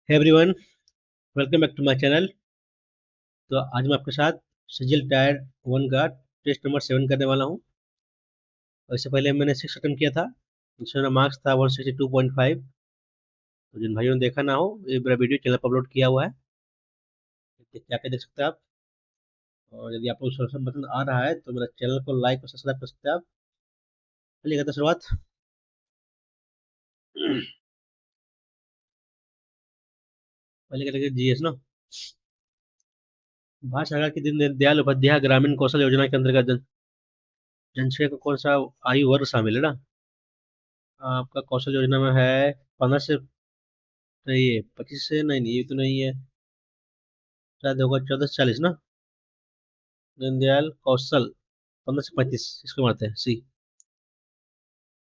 Hey everyone, welcome back to my channel. तो आज मैं आपके साथ सिजिल टायर 1 का टेस्ट नंबर 7 करने वाला हूँ। और इससे पहले मैंने 6 अटेम्प्ट किया था, जिसमें मेरा मार्क्स था 162.5। तो जिन भाइयों ने देखा ना हो, ये मेरा वीडियो चैनल पर अपलोड किया हुआ है, क्या क्या देख सकते हैं आप। और यदि आपको सोशल पसंद आ रहा है तो मेरा चैनल को लाइक और सब्सक्राइब कर सकते हैं आप। चलिए करते हैं शुरुआत। पहले करेंगे जीएस ना। भारत सरकार की दीनदयाल उपाध्याय ग्रामीण कौशल योजना के अंतर्गत जनसंख्या का कौन सा आयु वर्ग शामिल है ना। आपका कौशल योजना में है 15 से, नहीं है 25 से, नहीं नहीं ये तो नहीं है, शायद होगा 14 से 40 ना। दीनदयाल कौशल 15 से 35, इसको मारते हैं सी।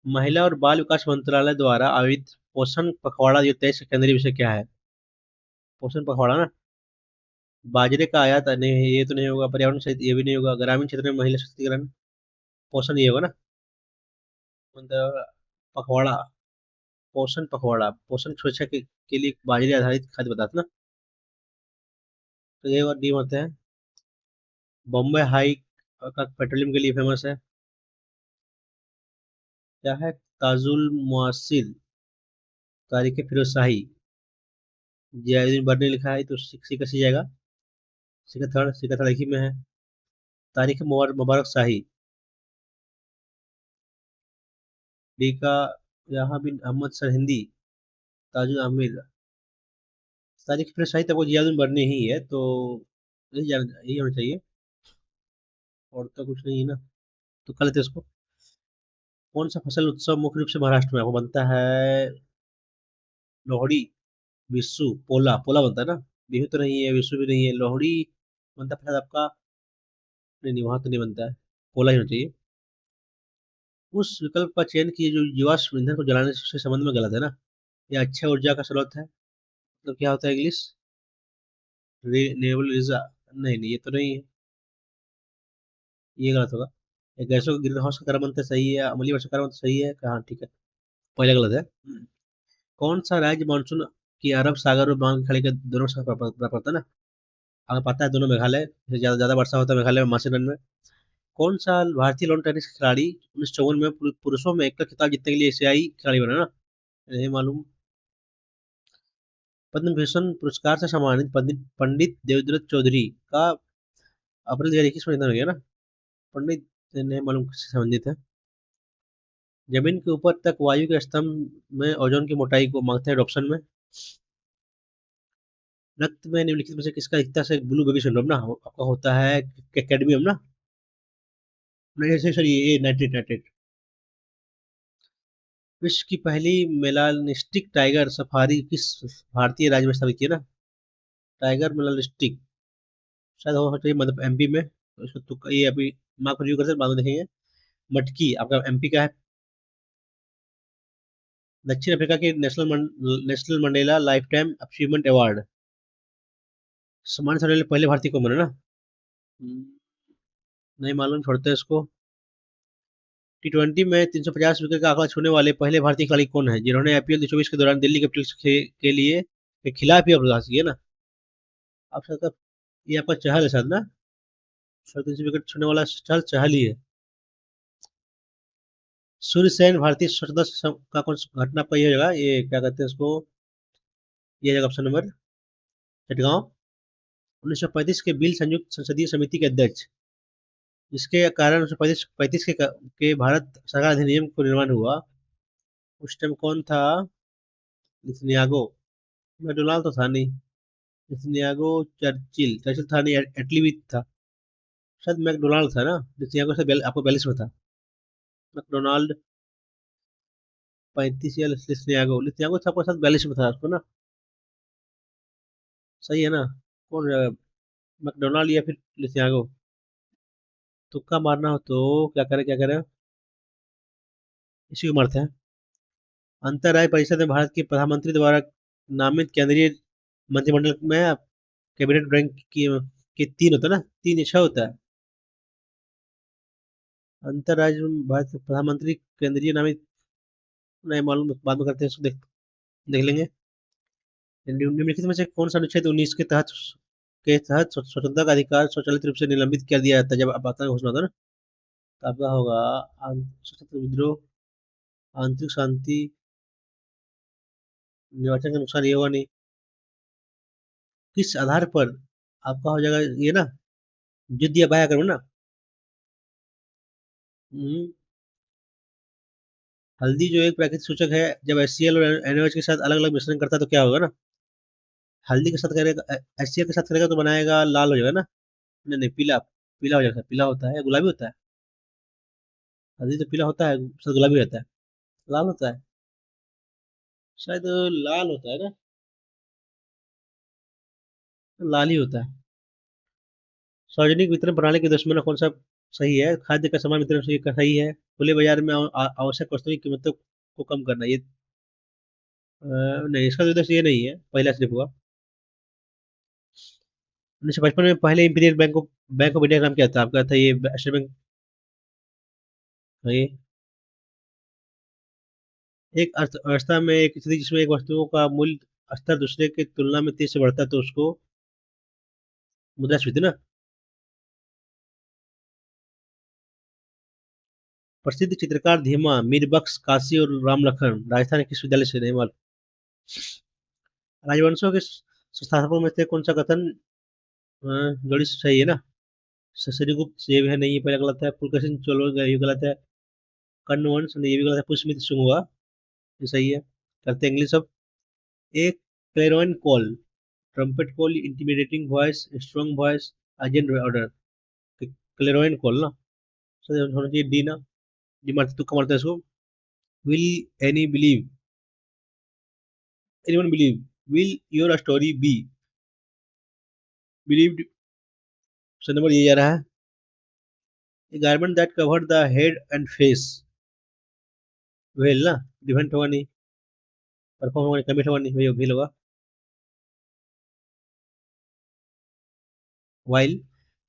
महिला और बाल विकास मंत्रालय द्वारा आयोजित पोषण पखवाड़ा ये 23 का केंद्रीय विषय क्या है। पोषण पखवाड़ा ना। बाजरे का आयात नहीं, ये तो नहीं होगा। पर्यावरण सहित ये भी नहीं होगा। ग्रामीण क्षेत्र में महिला सशक्तिकरण, पोषण ये होगा ना। मतलब पखवाड़ा, पोषण पखवाड़ा, पोषण सुरक्षा के लिए बाजरे आधारित खाद्य पदार्थ ना। तो ये और डी होते हैं। बॉम्बे हाई का पेट्रोलियम के लिए फेमस है, क्या है। ताजुल मुआसिर, तारीख फिरोज शाही, जियाउद्दीन बर्नी लिखा है तो सी का सी जाएगा। सी का थर्ड एक ही में है। तारीख मुबारक शाही, डी का यहाँ बिन अहमद सरहिंदी, ताजुल आमिर। तारीख फिरोज शाही तक वो जियाउद्दीन बर्नी ही है, तो यही होना चाहिए। और तो कुछ नहीं है ना, तो कर लेते हैं उसको। कौन सा फसल उत्सव मुख्य रूप से महाराष्ट्र में आपको बनता है। लोहड़ी, विशु, पोला। पोला बनता है ना। बिहू तो नहीं है, विशु भी नहीं है, लोहड़ी बनता है शायद आपका। नहीं नहीं, वहां तो नहीं बनता है। पोला ही होना चाहिए। उस विकल्प का चयन कीजिए जो जीवाश्म ईंधन को जलाने से संबंध में गलत है ना। यह अक्षय ऊर्जा का स्रोत है, तो क्या होता है इंग्लिश। रिन्यूएबल ऊर्जा, नहीं नहीं ये तो नहीं है, ये गलत होगा। ये गैसों का ग्रीन हाउस का कार्बन मंत्र सही है, अम्लीय वर्षा कार्बन सही है, हाँ ठीक है। पहले गलत है। कौन सा राज्य मानसून की अरब सागर और बंगाल की खाड़ी के दोनों साथ पड़ता है ना। हमें पता है दोनों मेघालय से ज्यादा ज्यादा वर्षा होता है, मेघालय में मासिक रन में। कौन सा भारतीय लॉन टेनिस खिलाड़ी 1954 में पुरुषों में एकल खिताब जीतने के लिए एशियाई खिलाड़ी बना ना। नहीं मालूम। पद्म भूषण पुरस्कार से सम्मानित पंडित पंडित देवव्रत चौधरी का अप्रैल 2021 में निधन हो गया ना। पंडित, नहीं मालूम किससे संबंधित है। जमीन के ऊपर तक वायु के स्तंभ में ओजोन की मोटाई को मांगते हैं ऑप्शन में। रक्त में निम्नलिखित में से किसका दिखता है ब्लू बेबी सिंड्रोम ना आपका होता है कैडमियम ना। नहीं सॉरी, ये नाइट्रेट नाइट्रेट। विश्व की पहली मेलानिस्टिक टाइगर सफारी किस भारतीय राज्य में स्थापित की है ना। टाइगर मेलानिस्टिक, शायद हो चाहिए मतलब एमपी में, तो इसको तुक्का ये अभी मार्क रिव्यू करते हैं, बाद में देखेंगे। मटकी आपका एमपी का है। दक्षिण अफ्रीका के national Mandela life time achievement award सम्मानित होने वाले पहले भारतीय कौन बने ना। हम्म, नहीं मालूम, छोड़ते हैं इसको। T20 में 350 विकेट का आंकड़ा छूने वाले पहले भारतीय खिलाड़ी कौन है जिन्होंने आईपीएल 2024 के दौरान दिल्ली कैपिटल्स के लिए के खिलाफ ही प्रयास किए ना। आप शायद, ये आपका चहल है शायद ना। 350 विकेट छूने वाला चहल चहल ही है। सूर्यसेन भारतीय स्वतंत्रता का कौन सा घटना आपका ये होगा, ये क्या कहते हैं इसको। ये जगह ऑप्शन नंबर चटगांव। 1935 के बिल संयुक्त संसदीय समिति के अध्यक्ष, जिसके कारण 1935 के भारत सरकार अधिनियम को निर्माण हुआ, उस टाइम कौन था। लिथनियागो, मैकडोनाल्ड तो था नहीं। लिथनियागो, चर्चिल चर्चिल था नहीं, एटली भी था। शायद मैकडोनाल्ड था ना। लिथनियागो से आपको 42 में था। मैकडोनाल्ड 35 या लिथनियागो, लिथनियागो था आपको शायद 42 में था उसको ना। सही है ना। कौन मैकडोनाल्ड या फिर लिथनियागो। तुक्का मारना हो तो क्या करें, इसी को मारते हैं। अंतरराष्ट्रीय परिषद में भारत के प्रधानमंत्री द्वारा नामित केंद्रीय मंत्रिमंडल में कैबिनेट रैंक की 3 होता है ना, 3 या 6 होता है। अंतरराज्य में भारत के प्रधानमंत्री केंद्रीय नामित, नहीं मालूम, बाद में करते हैं इसको, देख देख लेंगे। निम्नलिखित में से कौन सा अनुच्छेद 19 के तहत स्वतंत्रता का अधिकार स्वचालित रूप से निलंबित कर दिया जाता है जब आपातकाल घोषणा होता है ना? तो आपका होगा सशस्त्र विद्रोह, आंतरिक शांति, निर्वाचन का नुकसान, ये होगा नहीं। किस आधार पर आपका हो जाएगा ये ना, युद्ध या बाह्य आक्रमण ना। हम्म, हल्दी जो एक प्राकृतिक सूचक है, जब HCl और NaOH के साथ अलग अलग मिश्रण करता है तो क्या होगा ना, हल्दी के साथ करेगा, HCl के साथ करेगा तो बनाएगा लाल हो जाएगा ना। नहीं नहीं, पीला, पीला हो जाएगा, पीला होता है, गुलाबी होता है। हल्दी तो पीला होता है, शायद गुलाबी रहता है, लाल होता है, शायद लाल होता है ना, लाल ही होता है। सार्वजनिक वितरण प्रणाली के दुश्मन कौन सा सही है? खाद्य का समान वितरण सही सही है, खुले बाजार में आवश्यक वस्तुओं की कीमतों को कम करना, ये नहीं, इसका तो उद्देश्य ये नहीं है, पहला सिर्फ हुआ। 1955 में पहले इंपीरियल बैंक ऑफ इंडिया का नाम क्या था? आपका था ये स्टेट बैंक। ये एक अर्थव्यवस्था में एक स्थिति जिसमें एक वस्तुओं का मूल्य स्तर दूसरे की तुलना में तेजी से बढ़ता है तो उसको मुद्रास्फीति ना। प्रसिद्ध चित्रकार धीमा, मीरबख्श, काशी और रामलखन राजस्थान के किस विद्यालय से? नहीं मालूम। राजवंशों के संस्थापकों में से कौन सा कथन गणित सही है ना? ससरीगुप्त ये भी है, नहीं, ये पहला गलत है। पुलकेशिन चोल ये गलत है। कर्ण वंश नहीं, ये भी गलत है। पुष्यमित्र शुंग ये सही है। करते हैं इंग्लिश अब। एक clarion call, trumpet call, intimidating voice, strong voice, urgent order. Clarion call ना, सही होना चाहिए डी ना। डी मारते तुक्का मारते हैं इसको। Will any believe, anyone believe, will your story B believed, option number ये जा रहा है। A garment that covered the head and face, well ना, डिफेंट होगा नहीं, परफॉर्म होगा नहीं, कमिट होगा नहीं, वही वेल होगा। while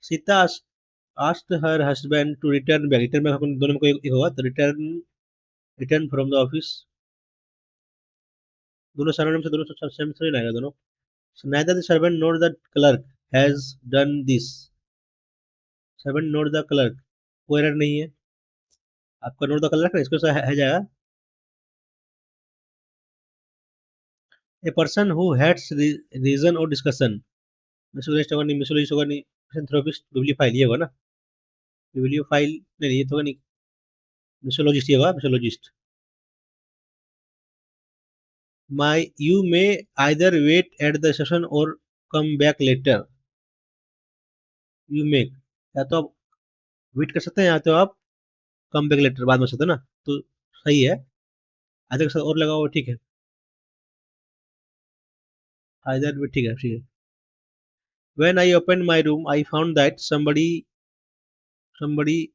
Sita asked her husband to return back, return back दोनों में कोई एक होगा तो return, return from the office, दोनों सैनोनिम से, दोनों सेम थोड़ी ना आएगा दोनों। So neither the servant nor the clerk has done this, servant nor the clerk, कोई एरर नहीं है। आपका नोट द clerk ना, इसको है जाएगा। A person who hates reason or discussion, मिसोलिस्ट होगा नहीं, मिसोलिस्ट होगा नहीं, मिसैंथ्रोपिस्ट, बिब्लियोफाइल ये होगा ना। बिब्लियोफाइल नहीं, ये तो होगा नहीं, मिसोलॉजिस्ट ये होगा, misologist. My you may either wait at the session और come back later, you may, या तो आप वेट कर सकते हैं या तो आप कम बैक लेटर बाद में सकते हैं ना, तो सही है। आइदर के साथ और लगा हुआ ठीक है, आइदर भी ठीक है, ठीक है। When I opened my room, I found that somebody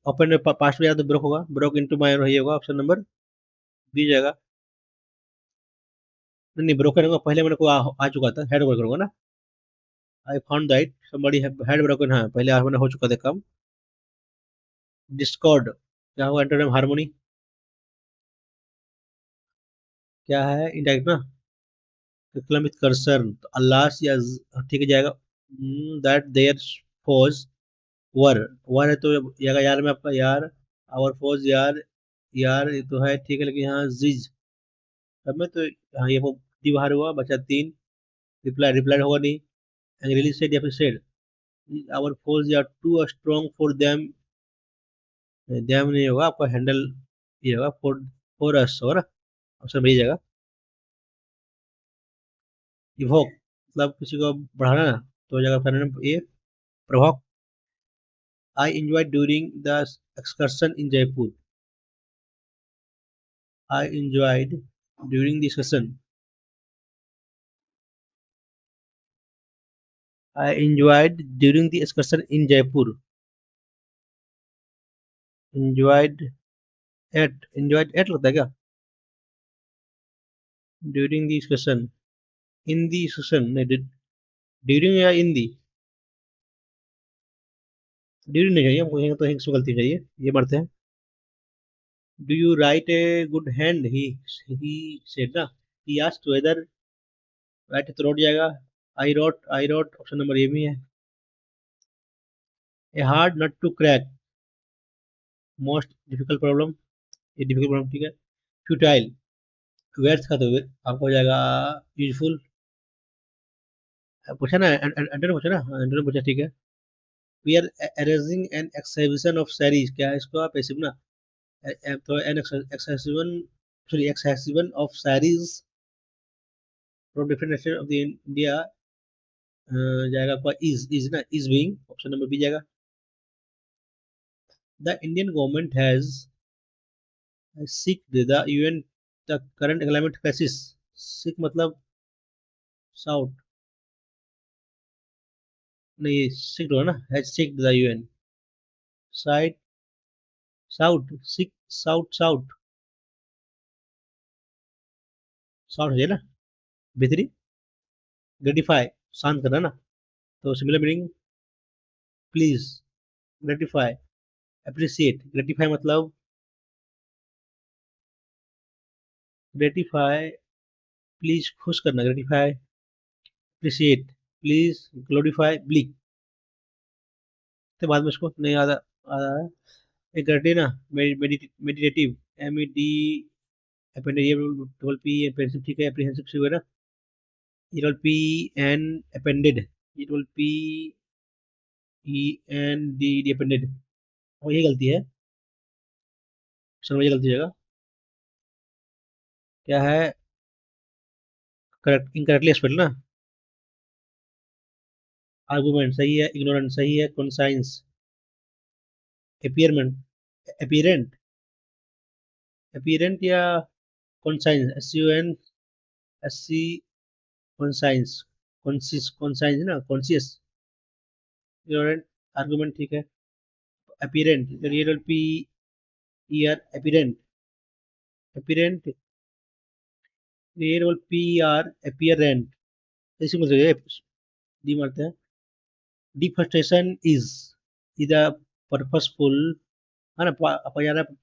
opened past में, या तो ब्रोक होगा, ब्रोक इनटू माय, ये होगा ऑप्शन नंबर बी जाएगा। नहीं नहीं, ब्रोकन होगा, पहले मैंने को आ चुका था, हेड वर्कर होगा ना। I found that somebody had broken, हाँ पहले मैंने हो चुका था काम। डिस्कॉर्ड क्या होगा? एंटोनिम हार्मोनी, क्या है? इनडायरेक्ट ना। क्लम विद कर्सर तो अल्लाह या ठीक है जाएगा। दैट देयर फोज वर, वर है तो जाएगा यार में आपका यार, और फोज यार, यार ये तो है ठीक है, लेकिन यहाँ जिज सब में तो, हाँ ये वो बाहर हुआ, बचा तीन। रिप्लाई, रिप्लाई होगा नहीं। एंग्रीली सेड या फिर सेड, आवर फोर्स या too strong for them, them नहीं होगा आपका, हैंडल ये होगा, फॉर फॉर अस होगा ना, ऑप्शन मिल जाएगा। इवोक मतलब किसी को बढ़ाना ना, तो हो जाएगा फेनोनिम ए, प्रभोक। I enjoy during the excursion in Jaipur, I enjoyed during the excursion, I enjoyed during the excursion in Jaipur, enjoyed at लगता है क्या? During the excursion, in the excursion नहीं, ड्यूरिंग या इन दी, ड्यूरिंग नहीं चाहिए हमको, यहाँ तो हिंग्स में गलती चाहिए, ये मारते हैं। Do you write a good hand, he said ना, ही आस्क्ड वेदर राइट तो रोड जाएगा। I wrote option number A भी है। A hard nut to crack, most difficult problem, ये डिफिकल्ट प्रॉब्लम ठीक है। फ्यूटाइल, व्यर्थ का तो आपको हो जाएगा यूजफुल। पूछा ना, एंटर पूछा ना, एंटर पूछा ठीक है। We are arranging an exhibition of sarees, क्या है इसको आप ऐसे ना, तो an exhibition, sorry exhibition of sarees from different nation of the India, जाएगा आपका इज ना, is being option number B जाएगा। The Indian government has seek the UN the current climate crisis, seek मतलब साउथ, नहीं seek हो ना, has seek the UN side, south seek, south south south है ना, बेहतरी, ग्रेटिफाई शांत करना ना, तो similar meaning please, gratify, appreciate, gratify मतलब ग्रेटिफाई प्लीज खुश करना, gratify, appreciate please, glorify bleak, तो बाद में उसको नहीं आधा आधा है। एक करते ना, meditative, M E D appended, double P apprehensive ठीक है, अप्रीहेंसिव ठीक है ना, ये डबल पी एन अपेंडेड, ये double P E N D D appended, और ये गलती है, समझ गलती जगह क्या है, करेक्ट इनकरेक्टली स्पेल ना, आर्गुमेंट सही है, इग्नोरेंट सही है, कॉन्साइंस, अपीयरमेंट, अपीरेंट, अपीरेंट या conscience, S U N S C, conscience, conscience ना, कॉन्सियस, इग्नोरेंट, आर्गुमेंट ठीक है। Apparent, real P E R, apparent, apparent, real P R, apparent, इसी में डी मारते हैं। डिफोरेस्टेशन इज अ पर्पसफुल, है ना, आपका जा रहा है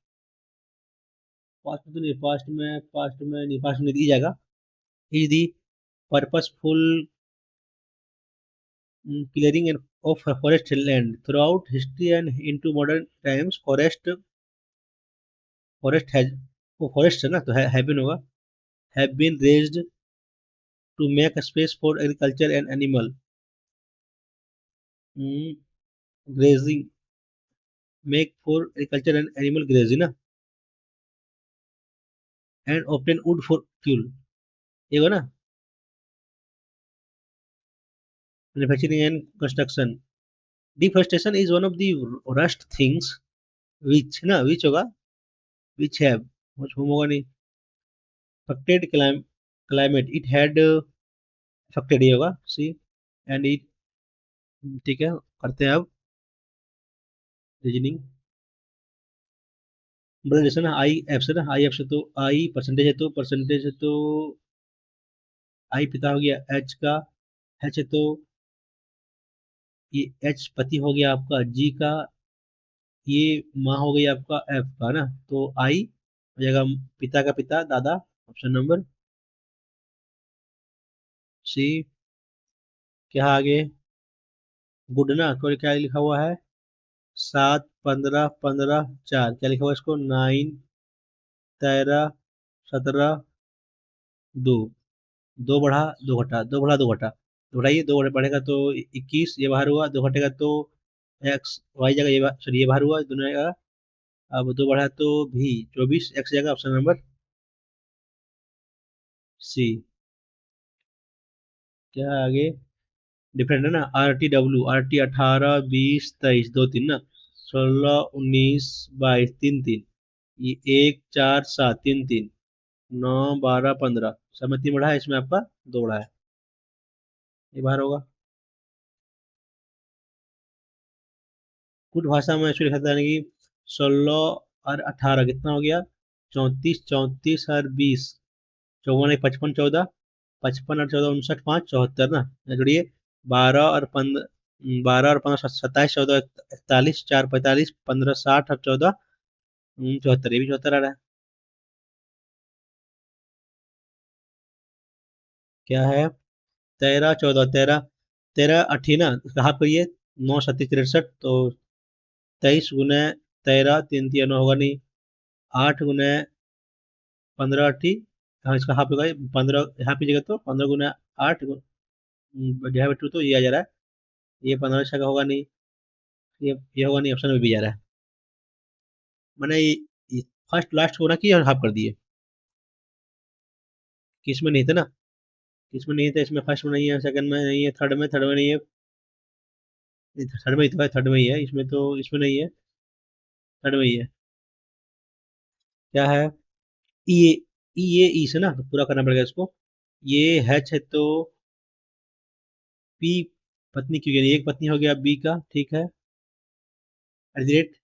पास्ट में, तो नहीं पास्ट में, पास्ट में दी जाएगा, is the purposeful clearing of forest land throughout history and into modern times, forest has, वो forest है ना तो have been होगा, have been raised to make a space for agriculture and animal, grazing, make for agriculture and animal grazing ना, and obtain wood for fuel, ये होगा ना, manufacturing and construction। deforestation is one of the worst things which ना, which होगा, which have, which होगा नहीं, affected climate, it had affected ये होगा सी, एंड it, ठीक है, करते हैं अब रीजनिंग। बड़ा जैसे ना आई एफ से ना, आई एफ से तो आई परसेंटेज है, तो परसेंटेज है तो आई पिता हो गया एच का, एच है तो ये एच पति हो गया आपका जी का, ये माँ हो गई आपका एफ का ना, तो आई हो जाएगा पिता का पिता दादा, ऑप्शन नंबर सी। क्या आगे, गुड ना, तो क्या लिखा हुआ है, 7 15 15 4, क्या लिखा हुआ है इसको, 9 13 17 2, दो बढ़ा दो घटा, दो बढ़ा दो घटा, तो बढ़ाइए, दो बढ़ेगा तो 21, ये बाहर हुआ, दो घटेगा तो एक्स वाई जगह, ये सॉरी ये बाहर हुआ दोनों जगह, अब दो बढ़ा तो भी 24, एक्स जगह ऑप्शन नंबर सी। क्या आगे, डिफरेंट है ना, R T W, R T 18 20 23, दो तीन ना, 16 19 22, तीन तीन, ये 1 4 7, तीन तीन, 9 12 15, सब में तीन बढ़ा है, इसमें आपका दो बढ़ा है, ये बाहर होगा। कुछ भाषा में ऐसे लिखा था कि 16 और 18 कितना हो गया, 34 34 और 20, 54 एक 55 14, 55 और 14 59 5 74 ना, या जोड़िए 12 और 15 27 14 41 4 45 15 60 और 14 74, ये भी 74 आ रहा है। क्या है, 13 14 13, 13 8 ना, उसका हाफ करिए। 9 7 63, तो 23 गुने 13, 3 3 9 होगा नहीं। 8 गुने 15 8, हाँ इसका हाफ होगा 15, हाफ कीजिएगा तो 15 गुने 8 डिवाइड 2, तो ये आ जा रहा है। ये 15 का होगा नहीं। ये होगा नहीं, ऑप्शन में भी जा रहा है। मैंने ये फर्स्ट लास्ट को ना किया और हाफ कर दिए। किस में नहीं थे ना, किस में नहीं थे, इसमें फर्स्ट में नहीं है, सेकंड में नहीं है, थर्ड में नहीं है। थर्ड में ही तो है, थर्ड में ही है, इसमें तो इसमें नहीं है, थर्ड में ही है। क्या है? ई, ये ई से ना तो पूरा करना पड़ेगा इसको। ये हैच है तो पी पत्नी क्यों, यानी एक पत्नी हो गया बी का, ठीक है। एट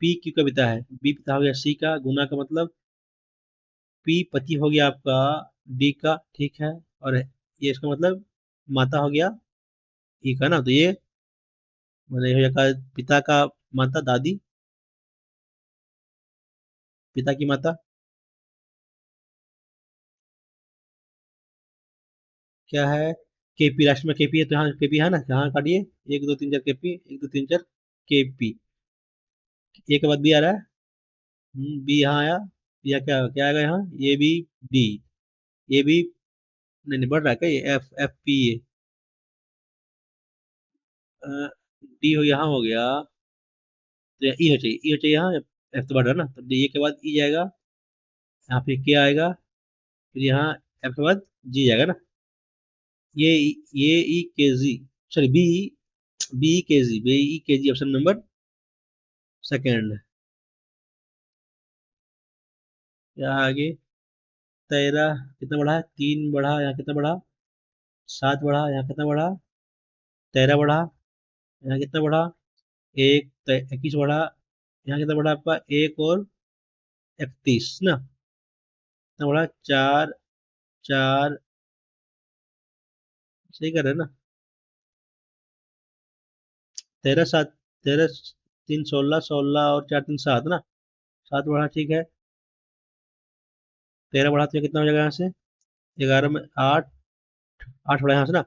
पी क्यू का पिता है, बी पिता हो गया सी का, गुना का मतलब पी पति हो गया आपका डी का, ठीक है। और ये इसका मतलब माता हो गया ई का ना, तो ये मतलब ये हो जाएगा पिता का माता दादी, पिता की माता। क्या है? केपी, लास्ट में केपी है तो यहाँ केपी है ना, यहाँ काटिए। 1 2 3 4 केपी, 1 2 3 4 केपी। ए के बाद बी आ रहा है। बी यहाँ आया, या क्या क्या आएगा यहाँ, ये भी डी, ये भी नहीं, नहीं बढ़ रहा है क्या, ये F F P A, D हो यहाँ हो गया, तो ई हो चाहिए, ई हो चाहिए यहाँ। एफ तो बढ़ रहा है ना, तो डी के बाद ई जाएगा, यहाँ पे क्या आएगा, फिर यहाँ एफ के बाद जी जाएगा ना। ये ये ई के जी, सॉरी बी, बी के जी, बी ई के जी, ऑप्शन नंबर सेकेंड। यहाँ आगे 13 कितना बढ़ा है, 3 बढ़ा, यहाँ कितना बढ़ा, 7 बढ़ा, यहाँ कितना बढ़ा, 13 बढ़ा, यहाँ कितना बढ़ा, 21 बढ़ा, यहाँ कितना बढ़ा आपका, एक और 31 ना, कितना बढ़ा, 4 4, सही कर रहे हैं ना। 13 7, 13 3 16, 16 और 4 3 7 ना, 7 बढ़ा, ठीक है। 13 बढ़ा तो ये कितना हो जाएगा यहाँ से, 11 में 8, 8 बढ़ा यहाँ से ना,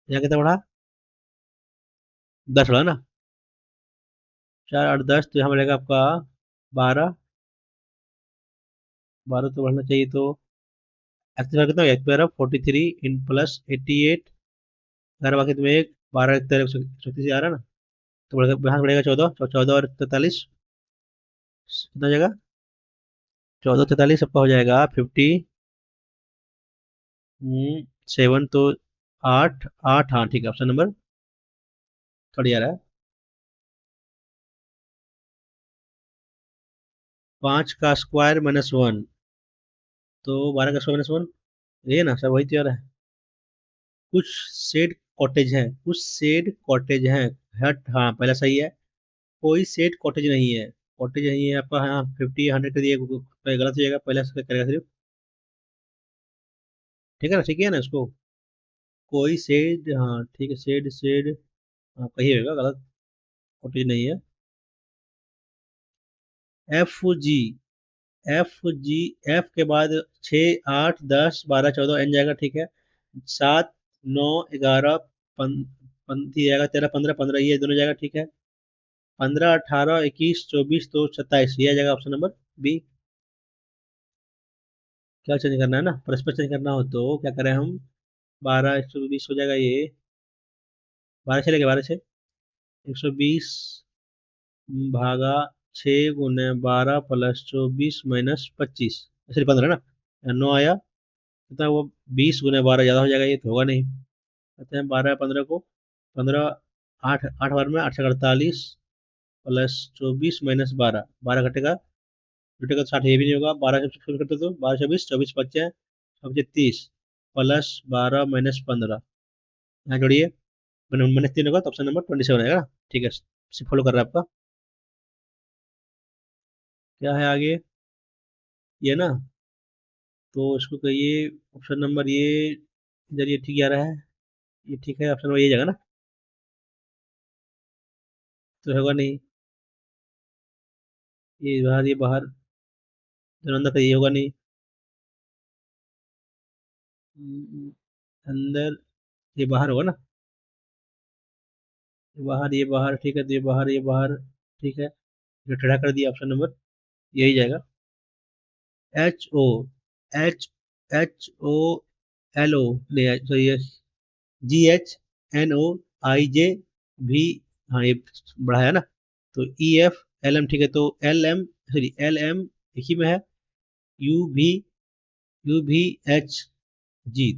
यहाँ कितना बढ़ा, 10 बढ़ा ना, 4 8 10, तो यहाँ बढ़ेगा आपका 12, 12 तो बढ़ना चाहिए, तो एक्स कितना हो गया, 43 इन प्लस 88, घर बाकी तुम्हें एक 12 13 136 आ रहा है ना, तो बढ़ेगा यहाँ बढ़ेगा 14, 14 और 43 कितना हो जाएगा, 14 43 सबका हो जाएगा 57, तो 8 8, हाँ ठीक है, ऑप्शन नंबर थर्ड आ रहा है। 5 का स्क्वायर -1, तो 12 का स्क्वायर -1, ये ना सब वही तो आ रहा है। कुछ शेड कॉटेज है, कुछ शेड कॉटेज है, हट, हाँ पहला सही है। कोई शेड कॉटेज नहीं है, कॉटेज नहीं है आपका, हाँ 50 100 के दिए, गलत हो जाएगा, पहला से करेगा सिर्फ, ठीक है ना इसको। कोई शेड, हाँ ठीक है, शेड शेड, हाँ कही होगा गलत, कॉटेज नहीं है। FG, FG, एफ के बाद 6 8 10 12 14 एन जाएगा, ठीक है। 7 9 11 ये जाएगा, 13 15 15, ये दोनों जाएगा, ठीक है। 15 18 21 24, तो 27, ये आ जाएगा ऑप्शन नंबर बी। क्या चेंज करना है ना, परस्पर चेंज करना हो तो क्या करें हम, 12 120 हो जाएगा ये, 12 चलेगा, 12 6, 120 भागा 6 गुने 12 प्लस 24 माइनस 25, सिर्फ 15 ना, 9 आया, कितना वो 20 गुने 12 ज़्यादा हो जाएगा, ये तो होगा नहीं। कहते हैं 12 15 को, 15 8 8 बार में 8 48 प्लस 24 माइनस 12, 12 घटेगा, घटेगा तो 60, ये भी नहीं होगा, 12 से शुरू करते तो 12 24 24 बचे, 30 प्लस 12 माइनस 15, यहाँ जोड़िए, माइनस 3 होगा तो ऑप्शन नंबर 27 आएगा ना, ठीक है। फॉलो कर रहा है आपका। क्या है आगे, ये ना, तो इसको कहिए ऑप्शन नंबर ये, इधर ये ठीक आ रहा है, ये ठीक है, ऑप्शन नंबर ये जगह ना, तो होगा नहीं। ये बाहर जनरल का ये होगा नहीं। अंदर, ये बाहर होगा ना, ये बाहर, ये बाहर, ठीक है, तो ये बाहर, ये बाहर, ठीक है, जो टेढ़ा कर दिया ऑप्शन नंबर, यही जाएगा। H O, H H O L O, नहीं सॉरी, ये जी एच एन ओ आई जे भी, हाँ ये बड़ा है ना, तो ई एफ एल एम, ठीक है, तो L M, sorry L M एक ही में है, यू भी, यू भी एच जी,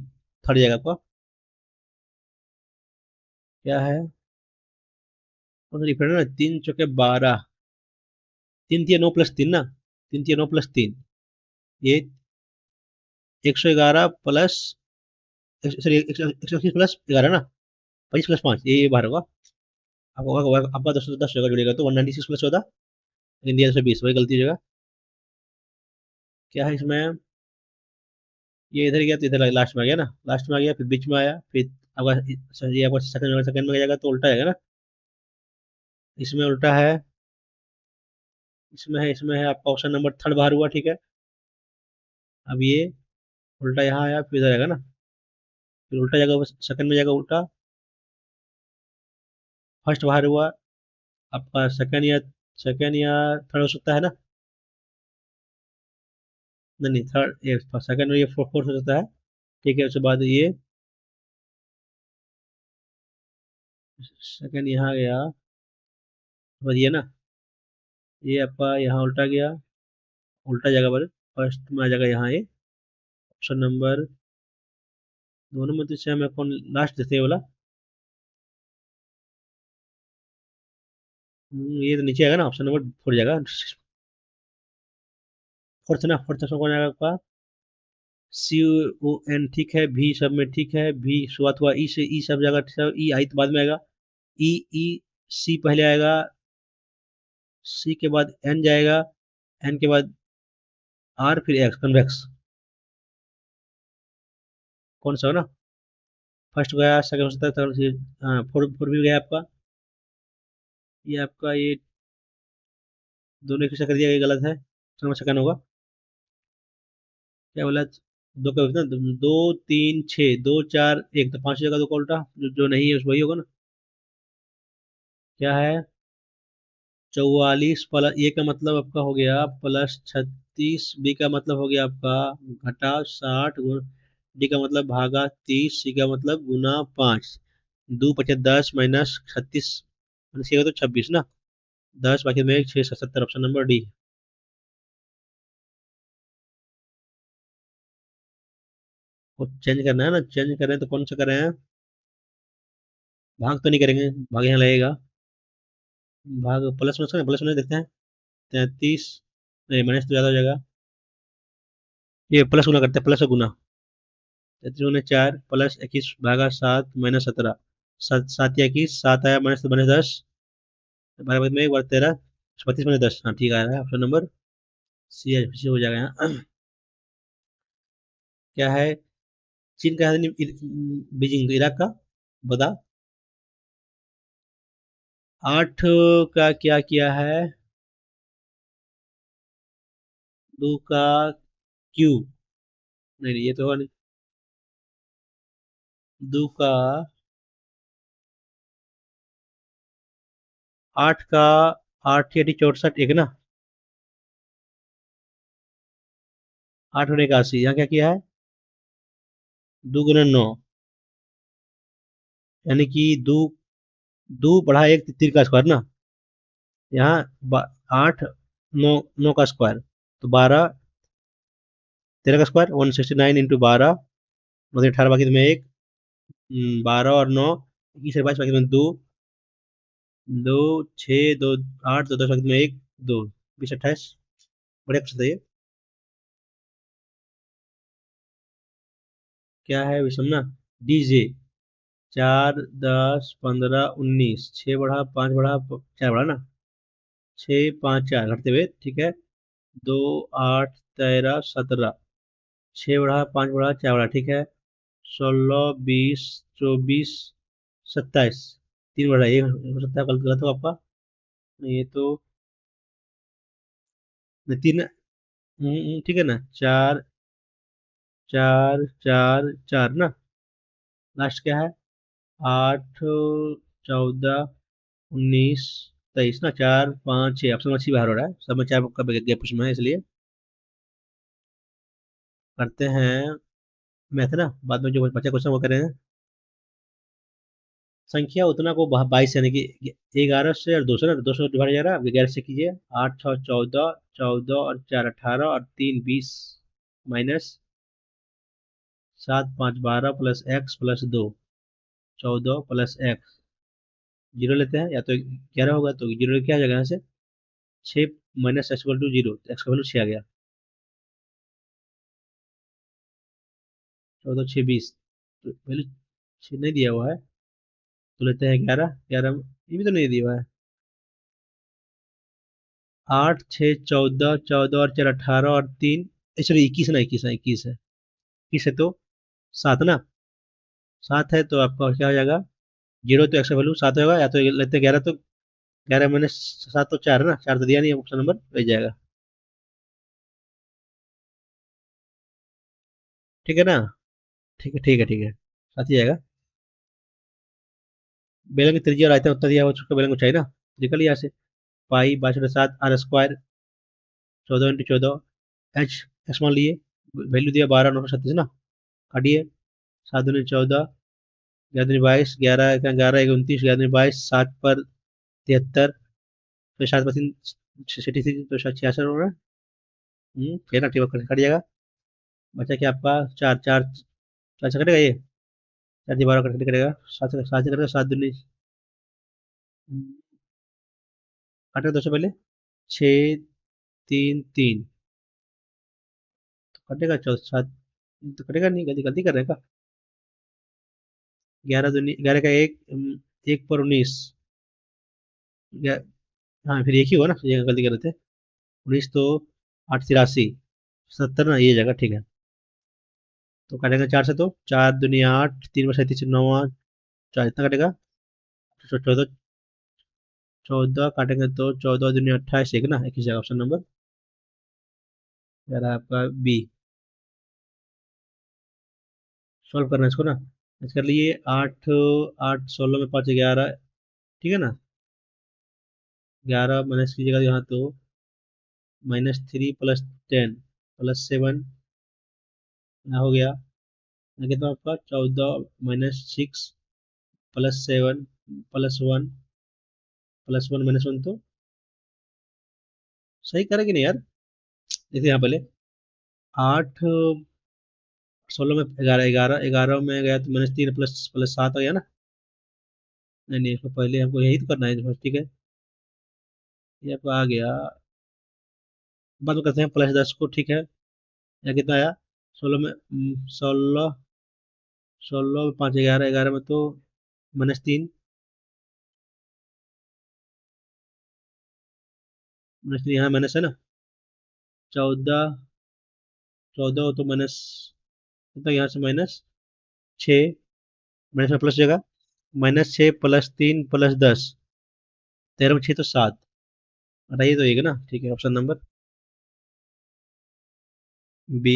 थर्ड जगह आपका क्या है? कौन सा डिफरेंट है ना, 3 चौके 12, 3 3 9 + 3 ना, 3 3 9 + 3, ये 111 प्लस, सॉरी 180 + 11 ना, 25 + 5, ये बाहर होगा। आपका 10 10 जगह जुड़ेगा तो 196 + 14, इंडिया 120, वही गलती जगह। क्या है इसमें? ये इधर गया तो इधर लास्ट में आ गया ना, लास्ट में आ गया, फिर बीच में आया, फिर आपका, ये आपका सेकंड में जाएगा तो उल्टा आएगा ना, इसमें उल्टा है, इसमें है आपका ऑप्शन नंबर थर्ड बाहर हुआ, ठीक है। अब ये उल्टा यहाँ आया, फिर इधर आएगा ना, फिर उल्टा जगह सेकंड में जाएगा उल्टा, फर्स्ट बाहर हुआ, आपका सेकंड या थर्ड हो सकता है ना, नहीं नहीं, थर्ड, ये सेकंड में, ये फोर्थ हो सकता है, ठीक है, उसके बाद ये सेकंड यहाँ गया, बस ये ना, ये आपका यहाँ उल्टा गया, उल्टा जगह पर फर्स्ट में आ जाएगा यहाँ, ये ऑप्शन नंबर दोनों में से हमें कौन लास्ट देते हैं बोला? ये तो नीचे आएगा ना, ऑप्शन नंबर फोर जाएगा, फोर्थ ना, फोर्थ ऑप्शन कौन आएगा आपका? सी ओ एन, ठीक है, भी सब में ठीक है, भी शुरुआत हुआ ई से, ई सब जगह, सब ई आई तो बाद में आएगा, ई ई सी पहले आएगा, सी के बाद एन जाएगा, एन के बाद आर, फिर एक्स, कन्वेक्स, कौन सा हो ना, फर्स्ट गया, सेकंड हो सकता है, थर्ड, हाँ फोर, फोर भी गया आपका, ये आपका ये दोनों एक कर दिया, ये गलत है, सेकंड होगा, क्या बोला? दो का ना, 2 3 6, 2 4 1, तो पांच जगह दो का उल्टा, जो नहीं है उस वही होगा ना, क्या है? 44 प्लस, ए का मतलब आपका हो गया +36, बी का मतलब हो गया आपका -60, डी का मतलब भागा 30, सी का मतलब गुना 5, 2 × 5 = 10, -36, सी का तो 26 ना, 10 बाकी में 6 70, ऑप्शन नंबर डी। वो चेंज करना है ना, चेंज करें तो कौन सा करें? भाग तो नहीं करेंगे, भाग यहाँ लगेगा, भाग प्लस में देखते हैं, 33, नहीं माइनस तो ज़्यादा हो जाएगा, ये प्लस गुना करते हैं, प्लस और गुना, 33 × 4 +21 भागा 7 -17, 7 7 या 21, 7 आया, माइनस तो -10, 12 में 1 बार 13, 36 - 10, हाँ ठीक आ रहा है, ऑप्शन नंबर सी है, सी हो जाएगा यहाँ। क्या है? चीन का राजधानी बीजिंग, इराक का बता, 8 का क्या किया है? दो का क्यू, नहीं नहीं, ये तो होगा नहीं, दो का 8 का 8 × 8 = 64, एक ना, 8 × 81, यहाँ क्या किया है? 2 × 9, यानी कि दो, दो बढ़ा एक, तीन का स्क्वायर ना, यहाँ 8 9, 9 का स्क्वायर, तो 12, 13 का स्क्वायर, 169 × 12, 18 बाकी में एक, 12 और 9, 21 और 22 बाकी में दो, दो 6 2 8, 2 10 बाकी में एक, दो 20 28, बढ़िया क्वेश्चन था ये। क्या है विषम ना, डीजे, 4 10 15 19, 6 बढ़ा 5 बढ़ा 4 बढ़ा ना, 6 5 4 घटते हुए, ठीक है, 2 8 13 17, 6 बढ़ा 5 बढ़ा 4 बढ़ा, ठीक है, 16 20 24 27, 3 बढ़ा, ये हो सकता है, गलत गलत हो आपका, ये तो नहीं, तीन, ठीक है ना, 4 4 4 4 ना, लास्ट क्या है? 8, 14, 19, 23 ना, 4, 5, 6, ऑप्शन अच्छी बाहर हो रहा है, सब में 4 का गैप उसमें है, इसलिए करते हैं मैथ ना, बाद में जो बच्चा क्वेश्चन वो करेंगे। संख्या उतना को 22 यानी कि 11 से और 200 ना, 200 डिवाइड जा रहा है, 11 से कीजिए। 8, 6, 14, 14 और 4, 18 और 3, 20, minus 7, 5, 12 plus x plus 2, 14 plus x. Zero लेते हैं, या तो 11 होगा तो जीरो क्या आ जाएगा यहाँ से? 6 minus X equal to zero, X का वैल्यू 6 आ गया। 14, 6, 20, तो वैल्यू 6 नहीं दिया हुआ है, तो लेते हैं 11, 11 ये भी तो नहीं दिया हुआ है। 8, 6, 14, 14 और 4, 18 और 3, सॉरी 21 ना, 21 है, 21 है, 21 है तो 7 ना, 7 है तो आपका क्या हो जाएगा? जीरो तो एक्स का वैल्यू 7 होगा, या तो लेते हैं 11, तो 11 माइनस 7 तो 4 है ना, 4 तो दिया नहीं, ऑप्शन नंबर रह जाएगा। ठीक है ना? ठीक है, ठीक है, ठीक है, साथ ही जाएगा। बेलन की त्रिज्या और आयतन उतना दिया हो चुका, बेलन को चाहिए ना, निकल यहाँ से। पाई 22/7 आर स्क्वायर, 14 × 14 एच, एक्स मान लिए, वैल्यू दिया 12, 936 ना, काटिए। 7 × 14, 11 × 22, 11 × 11 = 29, 11 × 22, 7 पर 73, तो 7 पर 3, 66, तो 66 हो रहा है। फिर ना टेबल कट जाएगा। बचा क्या आपका? 4, 4, 4 से कटेगा ये, 4 × 12 कट कटेगा, 7 से कटेगा, 7 दूनी, काटेगा 2 से पहले, 6, 3, 3, तो कटेगा 7, तो कटेगा नहीं, गलती गलती कर रहे हैं का? 11 का एक, 1 पर 19, हाँ फिर एक ही हुआ ना, ये गलती कर रहे थे। 19 तो 8, 83, 70 ना, ये जगह ठीक है। तो काटेगा 4 से, तो 4 दूनी 8, 3 × 7 = 9, 4 इतना कटेगा। 14, 14 काटेंगे तो 14 दूनी 28, एक ना, एक ही जगह, ऑप्शन नंबर यार आपका बी। सॉल्व करना है इसको ना, आज कर लिए। 8, 8, 16 में 5, 11, ठीक है ना। 11 माइनस कीजिएगा यहाँ तो, -3 + 10 + 7, यहाँ हो गया। यहाँ कितना आपका? 14 - 6 +7 +1 +1 - 1, तो सही करें कि नहीं यार? देखिए यहाँ पहले 8, 16 में 11, 11, 11 में गया तो -3 प्लस 7 आ गया ना। नहीं नहीं, इसको पहले हमको यही तो करना है, ठीक है, ये आपको आ गया। बाद में करते हैं +10 को, ठीक है। या कितना आया? 16 में 16 में 5, 11, 11 में तो -3, -3 यहाँ माइनस है ना। 14, 14 हो तो माइनस, कितना यहाँ से -6, माइनस में प्लस जगह, -6 +3 +10, 13 में 6 तो 7, बताइए तो एक ना, ठीक है, ऑप्शन नंबर बी।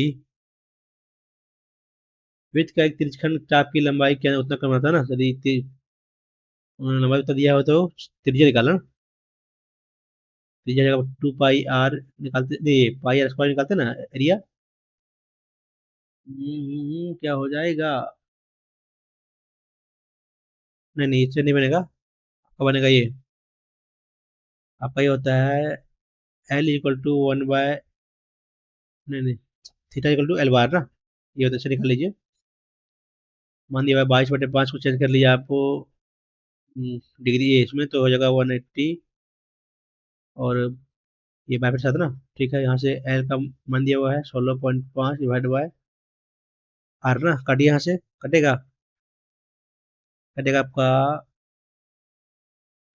वृत्त का एक तिरछखंड चाप की लंबाई क्या उतना कम था ना, यदि उन्होंने लंबाई बता दिया हो तो त्रिज्या निकालना ना। त्रिज्या जगह 2πr निकालते नहीं, πr² निकालते ना, एरिया। क्या हो जाएगा? नहीं नहीं, इससे नहीं बनेगा, आपका बनेगा ये, आपका ये होता है L = 1/, नहीं नहीं, θ = L बार ना, ये होता है, इसे निकाल लीजिए। मान दिया 22/5 को चेंज कर लिया आपको डिग्री है इसमें, तो हो जाएगा 180, और ये बाई के साथ ना, ठीक है। यहाँ से एल का मान दिया हुआ है 16.5 डिवाइड बाय आर ना, काटिए यहाँ से, कटेगा, कटेगा आपका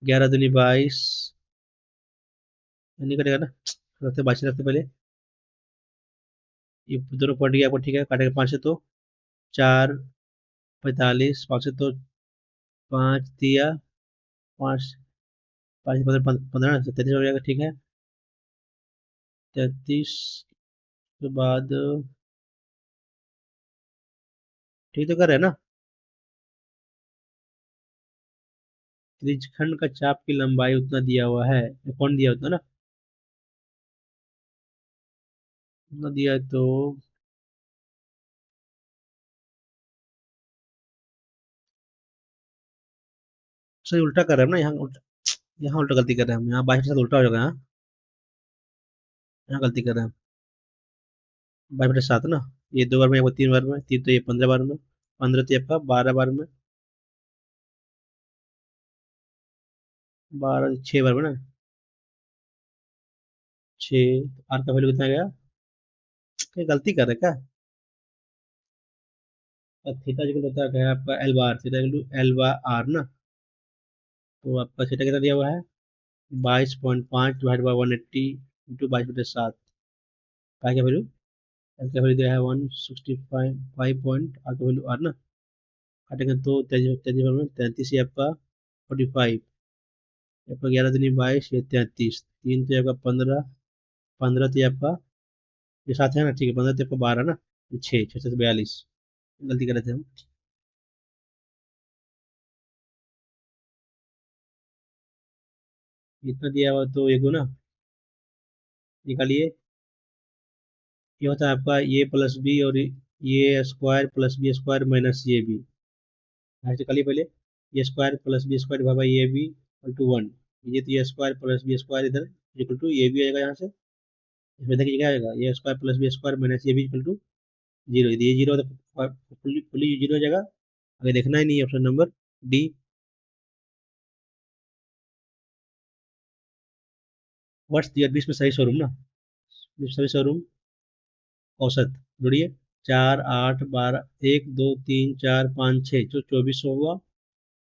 11 दूनी 22, नहीं कटेगा ना, रखते 22 रखते पहले, ये दोनों पॉइंट गया आपको, ठीक है, काटेगा 5 से तो 4, 45, 5 से तो 5 दिया, 5, 5, 15, 33 हो जाएगा, ठीक है। 33 के बाद, ठीक तो कर रहे हैं ना? त्रिज्यखंड का चाप की लंबाई उतना दिया हुआ है, कौन दिया उतना ना, उतना दिया है तो सही उल्टा कर रहे हैं ना, यहाँ उल्टा गलती कर रहे हैं हम, यहाँ 22 के साथ उल्टा हो जाएगा, यहाँ गलती कर रहे हैं हम। 22/7 ना, ये 2 बार में, ये 3 बार में, तीन तो ये 15 बार में, 15 तो ये आपका 12 बार में, 12 6 बार में ना, 6। आर का वैल्यू कितना गया, क्या गलती कर रहे हैं क्या। अब थीटा इक्वल होता है क्या आपका L bar, theta equal to L bar R ना, तो आपका थीटा कितना दिया हुआ है, 22.5 डिवाइड बाई 180 इंटू 22/7। का क्या वैल्यू, एल का वैल्यू दिया है 165 पॉइंट, आर का वैल्यू आर ना, काटेंगे तो 33 में 33, ये आपका 45, आपका 11 दूनी 22, ये 33, तीन तो ये आपका 15, 15 तो ये आपका, ये 7 है ना, ठीक है, 15 तो आपका 12 ना, 6 6 से 42, गलती कर रहे थे हम। इतना दिया हुआ तो ये गुना निकालिए, ये होता है आपका ए प्लस बी, और ये square plus B square minus ये बी, यहाँ से निकालिए पहले, A square plus B square divide by A B equal to 1, ये तो A square plus B square इधर इक्वल टू ए बी आएगा, यहाँ से इसमें देखिए क्या आएगा, A square plus B square minus A B equal to zero, यदि ये जीरो तो फुल्ली फुल्ली जीरो हो जाएगा, अगर देखना ही नहीं, ऑप्शन नंबर डी। व्हाट्स दियर 20 में सही स्वरूप ना, 20 सही स्वरूप औसत जोड़िए, 4 8 12, 1 2 3 4 5 6, जो 2400 हुआ,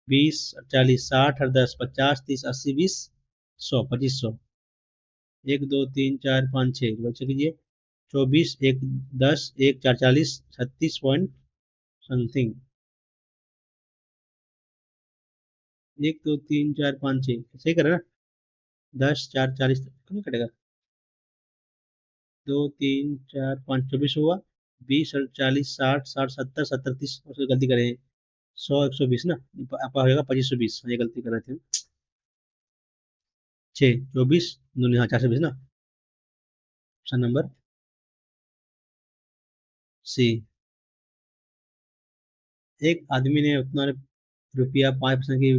20 40 60 10 50 30 80 20 100 2500, 1 2 3 4 5 6 बच्चे कीजिए, 24 1 10 1 4 40 36 पॉइंट समथिंग, 1 2 3 4 5 6 सही करे ना, 10 4 40 कहाँ कटेगा, 2 3 4 5 24 हुआ, 20 40 60 60 70 30, उसको गलती करें, 100 120 ना, आपका होगा 2520, ये गलती कर रहे थे, 6 24 हाँ 420 ना, ऑप्शन नंबर सी। एक आदमी ने उतना रुपया 5% की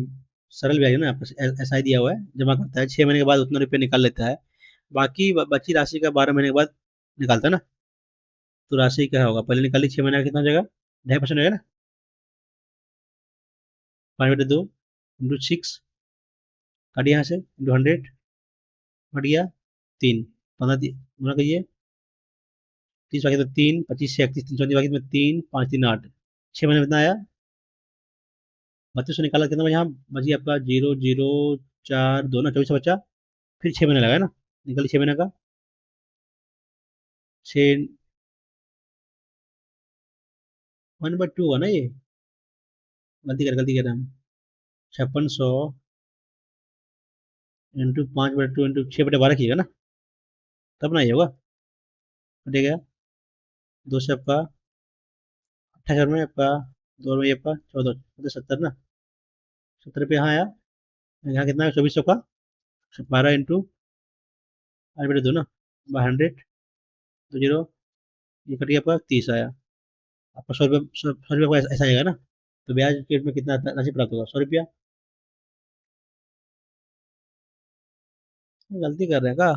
सरल ब्याज है ना, एस आई दिया हुआ है, जमा करता है, 6 महीने के बाद उतना रुपया निकाल लेता है, बाकी बची राशि का 12 महीने के बाद निकालता है ना, तो राशि क्या होगा, पहले निकाली, 6 महीने का कितना हो जाएगा, 2.5% हो जाएगा ना, 5/2 इंटू 6, काटिए यहाँ से इंटू 100, कट गया 3, 15 गुना करिए, 30 बाकी तो 3 25 से 31, 3 बाकी में 3 5 3 8, 6 महीने में कितना आया, 32 निकाला, कितना बचा, यहाँ बची आपका 0 0 4 2 ना, 24 बचा, फिर 6 महीने लगा ना, निकल 6 महीने का, 6 1/2 हुआ ना ये, गलती कर हम, 5600 इंटू 5/2 इंटू 6/12 कीजिएगा ना, तब ना ये होगा, ठीक है, दो से आपका 28 में आपका, दो में ये आपका 14 70 ना, 70 पे यहाँ आया, यहाँ कितना है 2400 का, 12 इंटू 8/2 ना, 100, तो जीरो, ये कट गया आपका 30 आया, आपका 100 रुपये, 100 रुपये का ऐसा आएगा ना, तो ब्याज के में कितना राशि प्राप्त होगा, 100 रुपया, गलती कर रहे हैं का,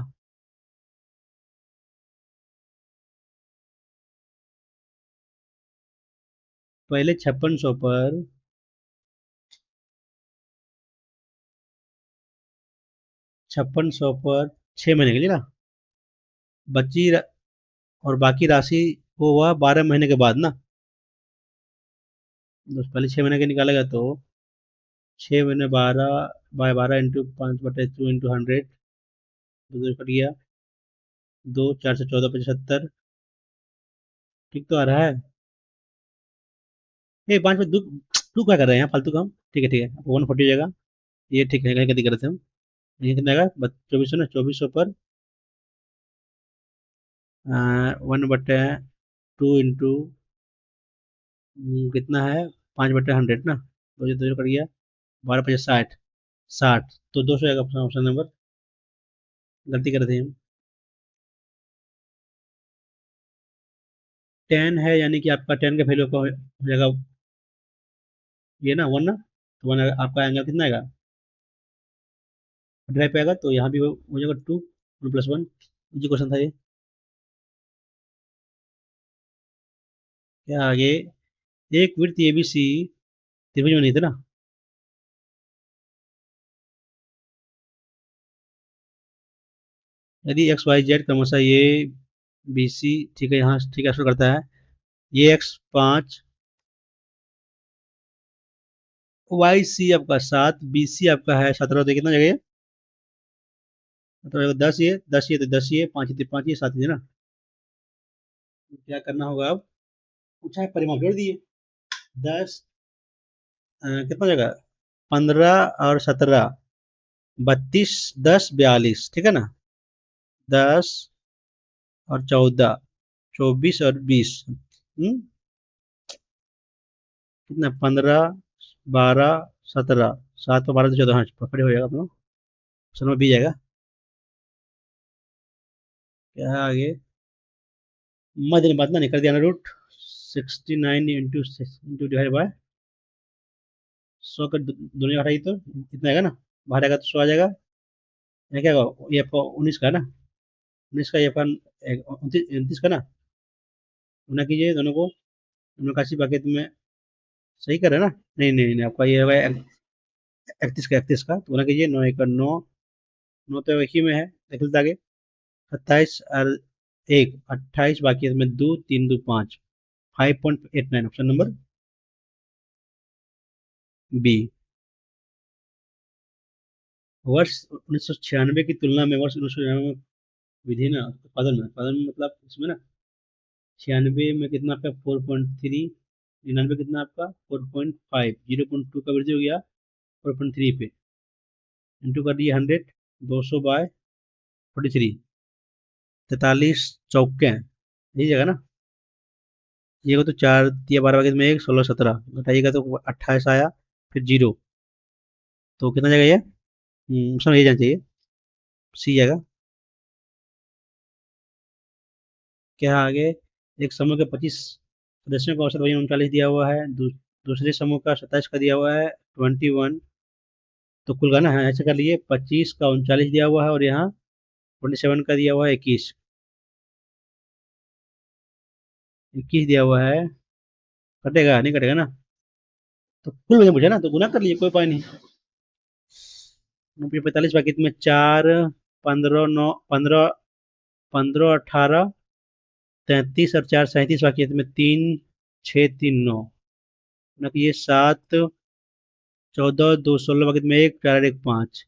पहले 5600 पर, 5600 पर 6 महीने के लिए ना, बची और बाकी राशि को हुआ 12 महीने के बाद ना, तो पहले 6 महीने के निकालेगा तो 6 महीने 12/12 इंटू 5/2 इंटू 100, दो कट गया, 2 4 से 14 75, ठीक तो आ रहा है, ये 5 में दो, टू क्या कर रहे हैं यहाँ फालतू काम, ठीक है 140 हो जाएगा, ये ठीक है, कहीं गलती कर रहे थे हम, ये कितना आएगा 2400 ना, 2400 पर 1/2 इंटू कितना है, 5/100 ना, दो जो कट गया, 12 5 60, 60, तो 200 आएगा ऑप्शन नंबर। गलती कर रहे थे हम। 10 है, यानी कि आपका 10 का वैल्यू का हो जाएगा ये ना 1 ना, तो 1 आपका एंगल कितना आएगा, 45 पे आएगा, तो यहाँ भी हो जाएगा 2, 1 + 1। जी क्वेश्चन था ये। क्या आगे, एक वृत्त एबीसी त्रिभुज में नहीं थे ना। यदि एक्स वाई जेड क्रमशः ये बी सी, ठीक है, यहाँ ठीक है शुरू करता है, ये एक्स 5, वाई सी आपका 7, बी सी आपका है 17, तो कितना जगह, मतलब 10, ये 10, ये तो 10, ये 5, ये 5, ये 7 है ना। तो क्या करना होगा अब, पूछा है परिमाप जोड़ दिए। 10, कितना जगह, 15 और 17, 32, 10, 42, ठीक है ना। 10 और 14, 24 और 20, कितना, 15, 12, 17, 7 और 12 तो 14, हाँ पकड़े हो जाएगा अपना, ऑप्शन में भी जाएगा। क्या है आगे, मध्य निपात ना निकल दिया ना, रूट 69 इंटू डिवाइड बाय 100 का दुनिया हटाई तो इतना आएगा ना, बाहर आएगा तो 100 आ जाएगा। ये क्या होगा, ये आपका 19 का है ना, 19 का, ये आपका 29 का ना, गुना कीजिए दोनों को, दोनों का बाकी में सही कर रहे हैं ना। नहीं नहीं नहीं, आपका ये होगा 31 का, 31 का, तो गुना कीजिए, 9 1 9, 9 तो एक ही में है, देख लेते आगे। 27 और 1 28, बाकी इसमें 2 3 2 5, 5.89, ऑप्शन नंबर बी। वर्ष 1996 की तुलना में वर्ष 1996 में विधि ना, उत्पादन में मतलब इसमें ना, 96 में कितना आपका 4.3, 99 कितना आपका 4.5, 0.2 का वृद्धि हो गया 4.3 पे, इंटू कर दिए 100, 200/43, 43 चौके, यही जगह ना। ये को तो 4 दिया, 12 में 1, 16 17 घटाइएगा तो 28 आया, फिर 0, तो कितना जगह ये, समझ ये जाना चाहिए, सी जगह। क्या है आगे, एक समूह के 25 सदस्यों का औसत वजन 39 दिया हुआ है, दूसरे समूह का 27 का दिया हुआ है 21, तो कुल का ना, हाँ ऐसे कर लिए, 25 का 39 दिया हुआ है, और यहाँ 27 का दिया हुआ है 21, 21 दिया हुआ है, कटेगा नहीं कटेगा ना, तो कुल वजन पूछा ना, तो गुना कर लिए, कोई उपाय नहीं। 45 बाकी में 4, 15 9, 15, 15 18, 33 और 4 37, बाकी में 3 6 3 9, ना कि ये 7 14 2 16, बाकी में 1 4 1 5,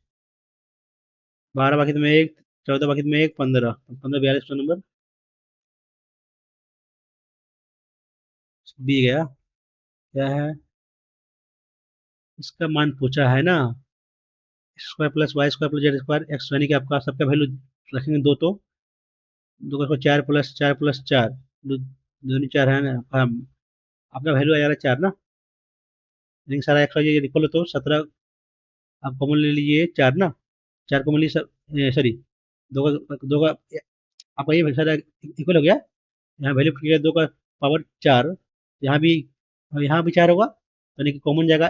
12 बाकी में 1 14, बाकी में 1 15, 15 42 नंबर बी गया। क्या है, इसका मान पूछा है ना, square plus Y square plus Z square X, यानी कि आपका सबका वैल्यू रखेंगे दो, तो दो का 4 + 4 + 4, दो दूनी 4 है ना, हाँ, आपका वैल्यू आ जा रहा है 4 ना, यानी कि सारा एक्स वाई ये इक्वल हो, तो 17 आप कॉमन ले लीजिए 4 ना, 4 कॉमन लीजिए, सॉरी, दो का आपका ये सारा इक्वल हो गया, यहाँ वैल्यू किया 2 का पावर 4, यहाँ भी 4 होगा, यानी कि कॉमन जाएगा,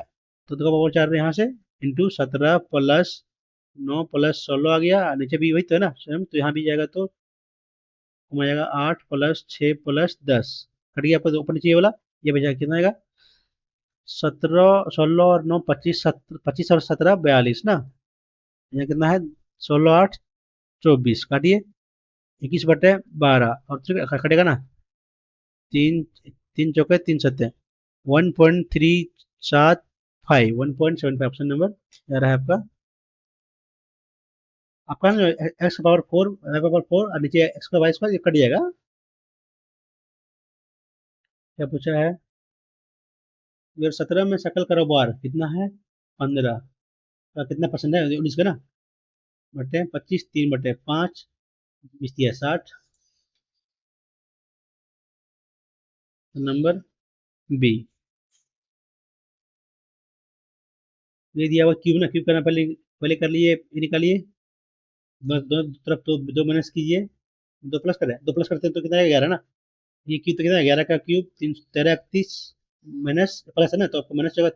तो 2 का पावर 4 यहाँ से, इंटू 17 + 9 + 16 आ गया, और नीचे भी वही तो है ना सेम, तो यहाँ भी जाएगा, तो कम आ जाएगा 8 + 6 + 10, कट गया आपका ऊपर नीचे ये वाला, ये बचा कितना आएगा, 17 16 और 9 25, 25 और 17 42 ना, यहाँ कितना है, 16 8 24, काटिए, 21/12, और कटेगा ना, तीन, 3 चौके 3 सत्ते, 1.375, 1.75, ऑप्शन नंबर क्या रहा है आपका। आपका ना x⁴ और नीचे x² ये कट जाएगा। क्या पूछा है, 2017 में सकल कारोबार कितना है, 15 का कितना परसेंट है, 19 का ना, बटे 25, 3/5, 20 × 60, नंबर बी। ये दिया हुआ क्यूब ना, क्यूब करना पहले पहले कर लिए, ये निकालिए। दोनों तरफ दो माइनस कीजिए। दो प्लस करें, दो प्लस करते हैं तो कितना है, 11 ना। ये क्यूब तो कितना है, 11 का क्यूब 13 31 माइनस प्लस है ना, तो आपको माइनस जगह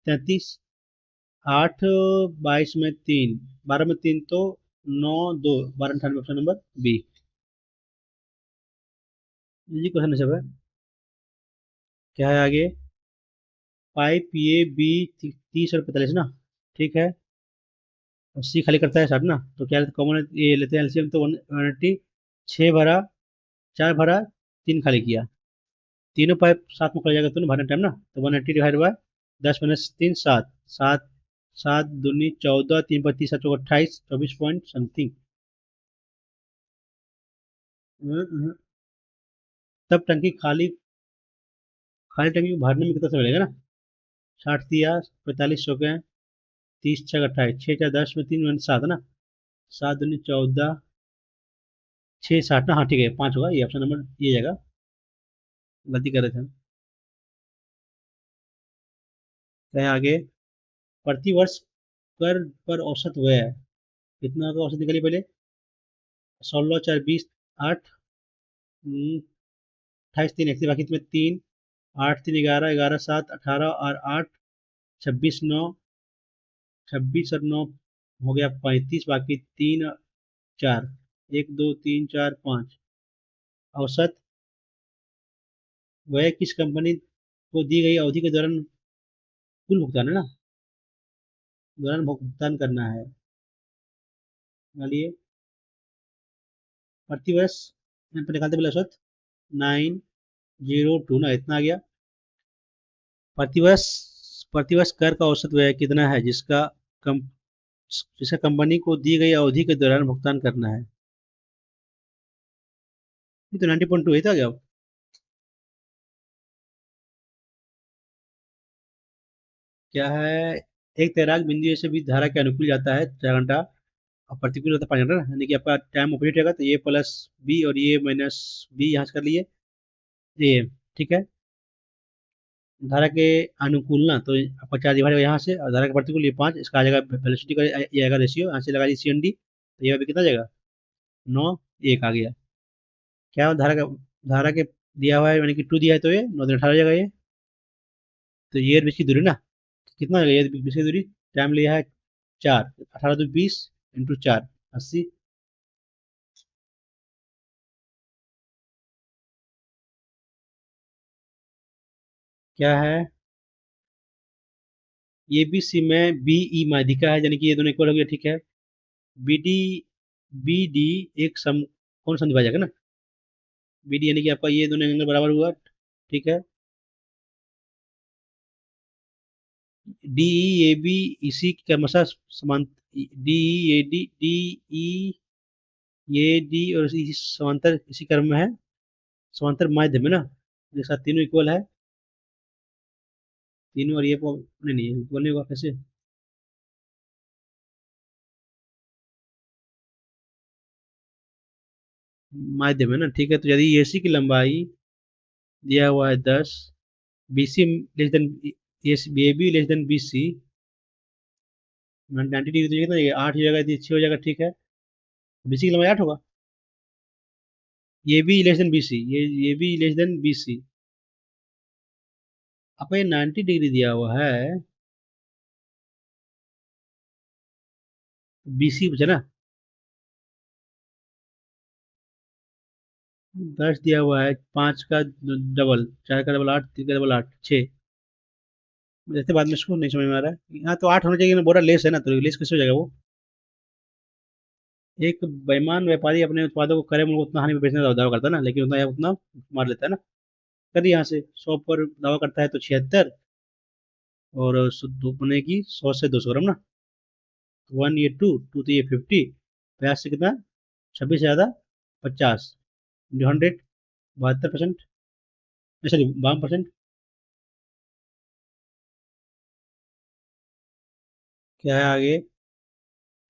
33। 8 22 में 3, 12 में 3 तो 9 2, 12 98, ऑप्शन नंबर बी। जी क्वेश्चन सब है। क्या है आगे? पाइप ए बी 30 और 45 ना, ठीक है। और सी खाली करता है 60 ना, तो क्या कॉमन ये लेते हैं एलसीएम, तो 180। 6 भरा, 4 भरा, 3 खाली किया। तीनों पाइप साथ में कर जाएगा तो भरने टाइम ना, तो 180 डिवाइड बाय 10 - 3 7 7 7 दूनी 14, 3 × 5 = 28, 24 पॉइंट समथिंग। तब टंकी खाली, खाली टंकी को भरने में कितना समय लगेगा ना। 60 दिया, 45 सौ के, 30 × 6 = 28, 6 × 10 में 3 = 7 ना। 7 दूनी 14, 6 60 ना, हाँ ठीक है, 5 होगा, ये ऑप्शन नंबर ये जाएगा। गलती कर रहे थे हम। कहें आगे? प्रतिवर्ष कर पर औसत व्यय कितना का औसत निकली पहले? 16 4 20, 8, 28 3 बाकी में 3, 8 3 11, 11 7 18 और 8 26 9, 26 और 9 हो गया 35, बाकी 3 4, 1 2 3 4 5। औसत वह किस कंपनी को दी गई अवधि के दौरान कुल भुगतान है ना, दौरान भुगतान करना है। चलिए, प्रतिवर्ष यहाँ पर निकालते पहले औसत 902 ना, इतना आ गया। प्रतिवर्ष, प्रतिवर्ष कर का औसत व्यय कितना है कम जिसका कंपनी को दी गई अवधि के दौरान भुगतान करना है। ये तो 90.2 ही था क्या? क्या है? एक तैराक बिंदु से भी धारा के अनुकूल जाता है 4 घंटा, और प्रतिकूल होता है 5 घंटा ना, यानी कि आपका टाइम अपोजिट रहेगा, तो ये प्लस बी और ये माइनस बी यहाँ से कर लिए। ये ठीक है। धारा के अनुकूल ना, तो आपका 4 डिवाइड होगा यहाँ से, और धारा के प्रतिकूल ये 5, इसका आ जाएगा वेलोसिटी का, ये आएगा रेशियो, यहाँ से लगा दी सी एन डी, तो ये अभी कितना जाएगा? 9 1 आ गया। क्या धारा के दिया हुआ है, यानी कि 2 दिया है, तो ये 9 18 हो जाएगा ये। तो ये बीच की दूरी ना, कितना हो गया ये बीच की दूरी? टाइम लिया है 4, 18 2 20 इंटू 4, 80। क्या है? ए बी सी में बी ई माध्यिका है, यानी कि ये दोनों इक्वल हो गया, ठीक है। बी डी, बी डी एक कौन सा डिवाइड जाएगा ना, बी डी यानी कि आपका ये दोनों एंगल बराबर हुआ, ठीक है। डी ई ए बी इसी क्रमशः समान, D E A D, D E A D और इसी समांतर इसी क्रम में है, समांतर माध्य में ना, एक साथ तीनों इक्वल है। तीनों और ये नहीं नहीं इक्वल नहीं होगा कैसे? माध्य में ना, ठीक है। तो यदि एसी की लंबाई दिया हुआ है 10, B C less than, A B less than B C, 90 degree, तो ये कितना हो जाएगा? 8 हो जाएगा, ये 6 हो जाएगा, ठीक है। बी सी की लंबाई 8 होगा। A B less than B C, ये B less than B C, आपका ये 90 डिग्री दिया हुआ है, बी सी पूछा ना। 10 दिया हुआ है, 5 का डबल, 4 का डबल 8, 3 का डबल 8 6। जैसे बाद में इसको नहीं समझ में आ रहा है, यहाँ तो 8 होना चाहिए ना, बोरा लेस है ना, तो लेस कैसे हो जाएगा वो? एक बेईमान व्यापारी अपने उत्पादों को करे मूल्य उतना हानि में बेचने का दावा करता है ना, लेकिन उतना उतना मार लेता है ना। कर यहाँ से 100 पर दावा करता है तो 76, और शुद्ध होने की 100 से 200 ग्राम ना। 1 ये 2, 2 तो ये 50, 50 से कितना? 26 से ज़्यादा 50, 100, 72%, सॉरी 52%। क्या है आगे?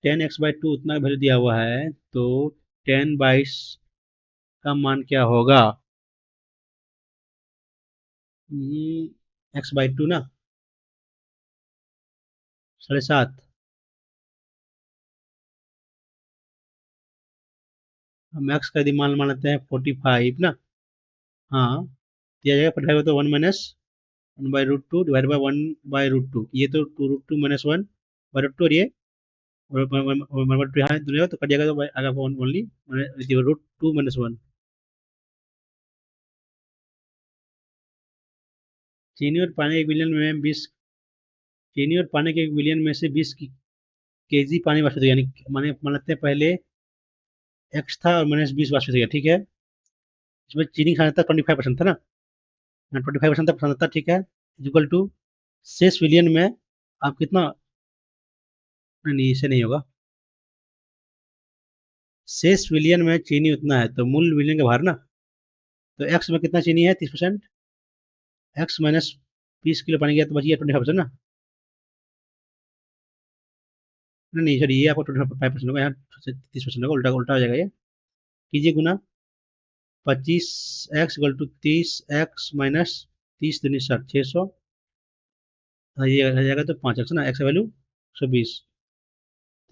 10x/2 उतना वैल्यू दिया हुआ है, तो 10 22 का मान क्या होगा? x/2 ना, 7.5। हम एक्स का यदि मान लेते हैं 45 ना। हाँ, दिया जाएगा 45 तो 1 - 1/√2 डिवाइड बाई 1/√2, ये तो 2√2 - 1/√2, और ये 1/2 यहाँ दुनिया तो कट जाएगा, तो आगे ओनली √2 - 1। चीनी और पानी एक बिलियन में 20, चीनी और पानी के 1 बिलियन में से 20 केजी पानी वाष्पित हो गया, यानी माने मान लेते हैं पहले एक्स था और -20 वाष्पित हो गया, ठीक है। इसमें चीनी का था 25% था ना, 25% था, ठीक है। इक्वल टू शेष विलियन में आप कितना, नहीं नहीं, इससे नहीं होगा। शेष विलियन में चीनी उतना है तो मूल विलियन का भार ना, तो एक्स में कितना चीनी है, 30%। एक्स माइनस 20 किलो पानी गया तो बच गया 25% ना। नहीं नहीं सॉरी, ये आपको 25% होगा, यहाँ 30% होगा, उल्टा उल्टा हो जाएगा ये। कीजिए गुना 25x = 30x माइनस 30 × 600, ये आ जाएगा तो 5x ना, एक्स का वैल्यू 120,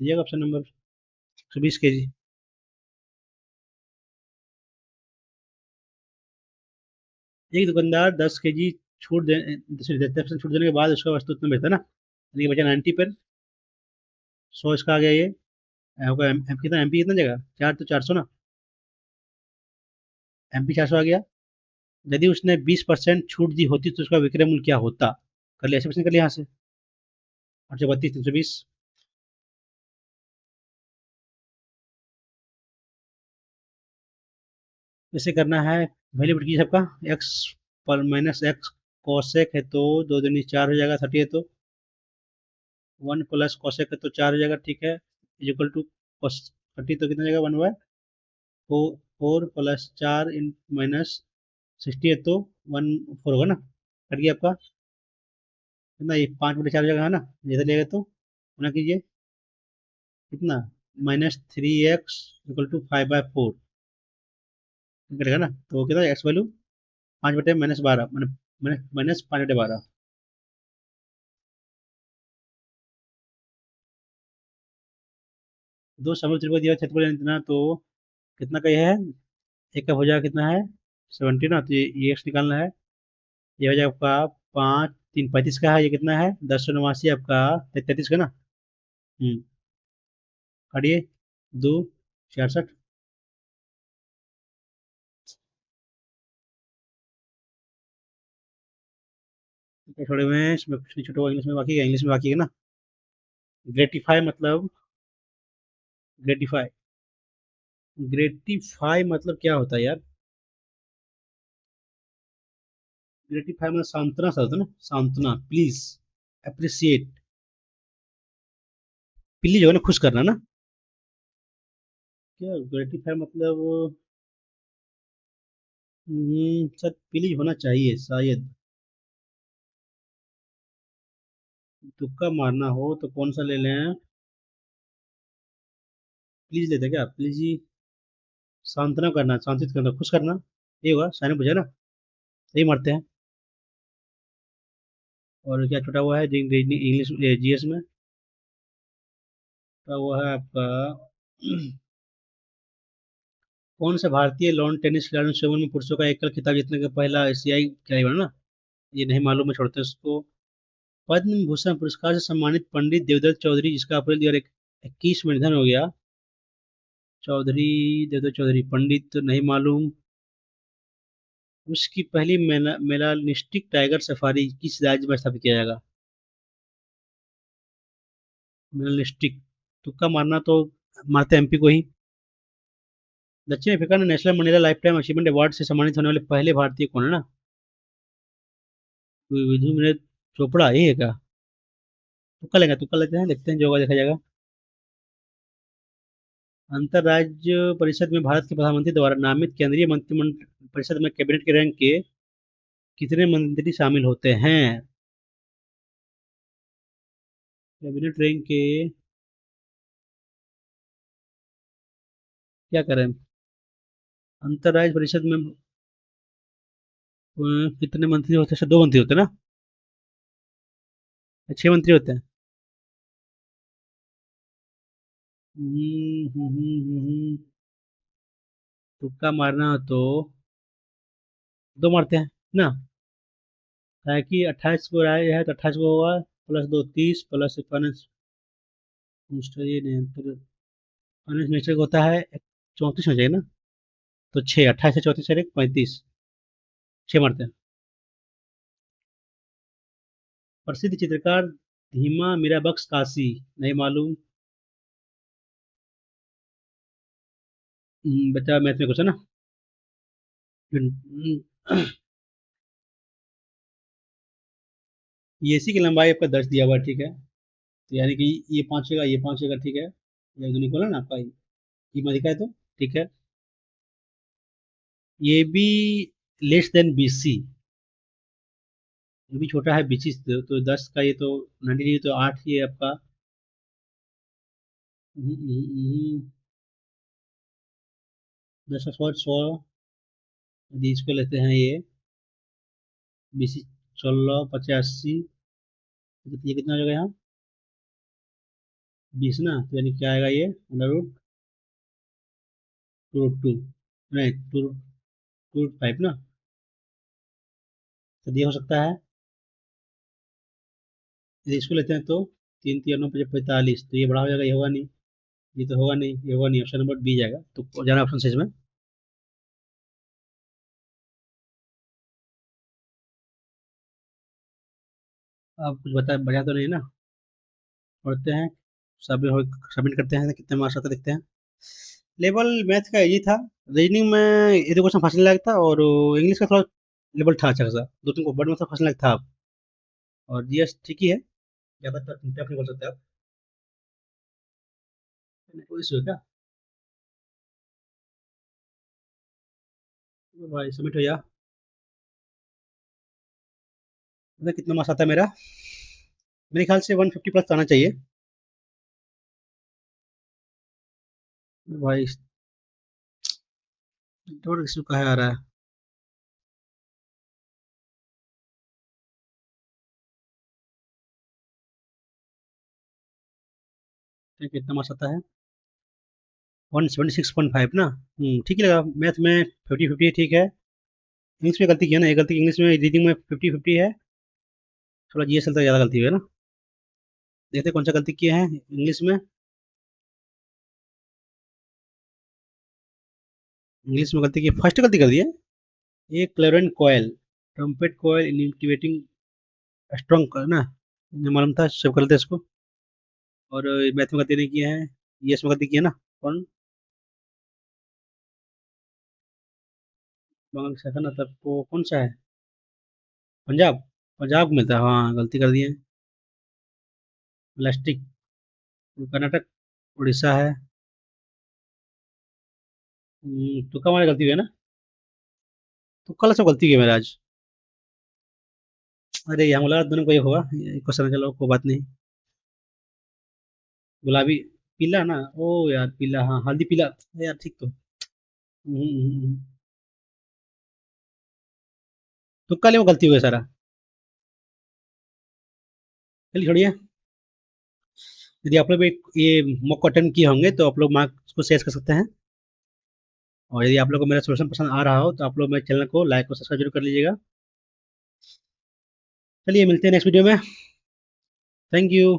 दीजिएगा ऑप्शन नंबर 120 केजी। एक दुकानदार 10 केजी छूट दे 10% छूट देने के बाद उसका वस्तु उतना बेचता है ना, यानी कि बचा 90 पर। 100 इसका आ गया ये, आपका कितना एमपी कितना जगह 4 तो 400 ना, एमपी 400 आ गया। यदि उसने 20% छूट दी होती तो उसका विक्रय मूल्य क्या होता, कर लिया, ऐसे प्रश्न कर लिया यहाँ से। 832 320। इसे करना है, वैल्यू पुट कीजिए सबका। एक्स पर माइनस एक्स कॉसेक है तो 2 दूनी 4 हो जाएगा, 30 है तो 1 प्लस कॉसेक है तो 4 हो जाएगा, ठीक है। इक्वल टू कॉस 30 तो कितना जाएगा 1/4 प्लस 4 इन माइनस 60 है तो 1/4 होगा ना, कट गया आपका कितना, ये 5/4 जगह है ना, इधर लेगा तो गुना कीजिए कितना, -3x = 5/4 कटेगा ना, तो कितना एक्स वैल्यू 5/-12 मैंने -5/12। दो समूह त्रिभुज दिया क्षेत्रफल इतना तो कितना का ये है, एक का भुजा कितना है 70 ना, तो ये एक्स निकालना है। ये हो जाएगा आपका 5 3 35 का है, ये कितना है 10 × 89 आपका 33 का ना। हम्म, काटिए 2 66। थोड़े में इसमें कुछ नहीं छोटा हुआ, इंग्लिश में बाकी है, इंग्लिश में बाकी है ना। ग्रेटिफाई मतलब, ग्रेटिफाई ग्रेटिफाई मतलब क्या होता है यार, ग्रेटिफाई मतलब सांत्वना सा होता है ना, सांत्वना, प्लीज, अप्रिसिएट, प्लीज हो ना, खुश करना ना। क्या ग्रेटिफाई मतलब, शायद प्लीज होना चाहिए शायद। तुक्का मारना हो तो कौन सा ले लें, प्लीज लेते हैं क्या, प्लीज ही, सांत्वना करना, शांतित करना, खुश करना, ये होगा, शायद बुझा ना, सही मारते हैं। और क्या छुटा हुआ है इंग्लिश जीएस में, छुटा हुआ है आपका कौन सा भारतीय लॉन टेनिस खिलाड़ी 2007 में पुरुषों का एकल खिताब जीतने का पहला एशियाई खिलाड़ी बना ना, ये नहीं मालूम है, छोड़ते हैं उसको। पद्म भूषण पुरस्कार से सम्मानित पंडित देवदत्त चौधरी, जिसका अप्रैल 2021 में निधन हो गया, चौधरी देवदत्त चौधरी, पंडित तो नहीं मालूम। उसकी पहली मेलानिस्टिक टाइगर सफारी किस राज्य में स्थापित किया जाएगा, मेलानिस्टिक, तुक्का मारना तो मारते एमपी को ही। दक्षिण अफ्रीका में national Mandela life time achievement award से सम्मानित होने वाले पहले भारतीय कौन है ना, विधु मेरे चोपड़ा, यही है क्या, तुक्का लेंगे, तुक्का लेते हैं, देखते हैं जो होगा देखा जाएगा। अंतरराज्य परिषद में भारत के प्रधानमंत्री द्वारा नामित केंद्रीय मंत्रिमंडल परिषद में कैबिनेट के रैंक के कितने मंत्री शामिल होते हैं, कैबिनेट रैंक के, क्या करें, अंतरराज्य परिषद में कितने मंत्री होते हैं, 2 मंत्री होते हैं ना, 6 मंत्री होते हैं। तुक्का मारना हो तो दो मारते हैं ना। है कि 28 को राय है तो 28 को होगा, प्लस दो 30, प्लस फाइनेंस मिनिस्टर, ये नहीं तो फाइनेंस मिनिस्टर को होता है 34 हो जाएगा ना। तो 6, 28 से 34 से 35, 6 मारते हैं। प्रसिद्ध चित्रकार धीमा मीरा बख्श काशी, नहीं मालूम। बच्चा मैथ में कुछ है ना। ये इसी की लंबाई आपका 10 दिया हुआ है, ठीक है। तो यानी कि ये पहुंचेगा, ये पहुंचेगा, ठीक है। ये जो निकला ना आपका ये में दिखा है तो ठीक है। ये भी लेस देन BC, ये भी छोटा है BC से, तो 10 का ये तो 90 तो 8 ये आपका। 10 का 100, यदि इसको लेते हैं ये BC 16, 85, ये कितना हो जाएगा यहाँ 20 ना, तो यानी क्या आएगा ये √2, नहीं 2 √5 ना। तो ये हो सकता है, यदि इसको लेते हैं तो 3 3 9 45, तो ये बड़ा हो जाएगा, ये होगा नहीं, ये तो होगा नहीं, ये होगा नहीं, ऑप्शन नंबर बी जाएगा, तो जाना ऑप्शन सही में। आप कुछ बता तो नहीं ना। पढ़ते हैं, सबमिट सबमिट करते हैं, कितने मार्क्स आते देखते हैं। लेवल मैथ का ये था, रीजनिंग में एजुकेशन फंसने लायक था, और इंग्लिश का थोड़ा लेवल था अच्छा खासा, दो तीन को वर्ड में तो फंसने लायक था। और जीएस ठीक ही है, ज़्यादा टफ नहीं बोल सकते आप। कोई इशू है क्या? तो भाई सबमिट हो जा। मतलब कितना मार्क्स आता है मेरा, मेरे ख्याल से 150 प्लस आना चाहिए। भाई नेटवर्क इशू कहाँ आ रहा है। ठीक है, कितना मार्क्स आता है 176.5 ना। ठीक ही लगा, मैथ में 50-50 ठीक है। इंग्लिश में गलती किया ना, ये गलती इंग्लिश में, रीडिंग में 50-50 है। थोड़ा जीएस तक ज़्यादा गलती हुई है ना। देखते हैं कौन सा गलती किए हैं इंग्लिश में। इंग्लिश में गलती की, फर्स्ट गलती कर दी है। ये क्लेरेंट कोयल, ट्रम्पेट कोयल इंटिमेटिंग स्ट्रॉन्ग ना, मुझे मालूम था, सेव कर लेते हैं इसको। और मैथ में गलती नहीं किए हैं, ये इसमें गलती की है ना। कौन? बंगाल शाखा ना, तब वो कौन सा है? पंजाब, पंजाब को मिलता है, हाँ गलती कर दी है। प्लास्टिक, कर्नाटक, उड़ीसा है। तुक्का हमारी गलती हुई है ना। तुक्का सब गलती की है मेरा आज। अरे यहाँ बोला दोनों को एक होगा, क्वेश्चन, चलो कोई बात नहीं। गुलाबी, पीला ना, ओ यार पीला, हाँ हल्दी पीला यार, ठीक तो। तुक्का ले वो गलती हुई है सारा। चलिए छोड़िए। यदि आप लोग भी ये मॉक अटेम्प्ट किए होंगे तो आप लोग मार्क्स को शेयर कर सकते हैं। और यदि आप लोग को मेरा सोल्यूशन पसंद आ रहा हो तो आप लोग मेरे चैनल को लाइक और सब्सक्राइब जरूर कर लीजिएगा। चलिए मिलते हैं नेक्स्ट वीडियो में। Thank you.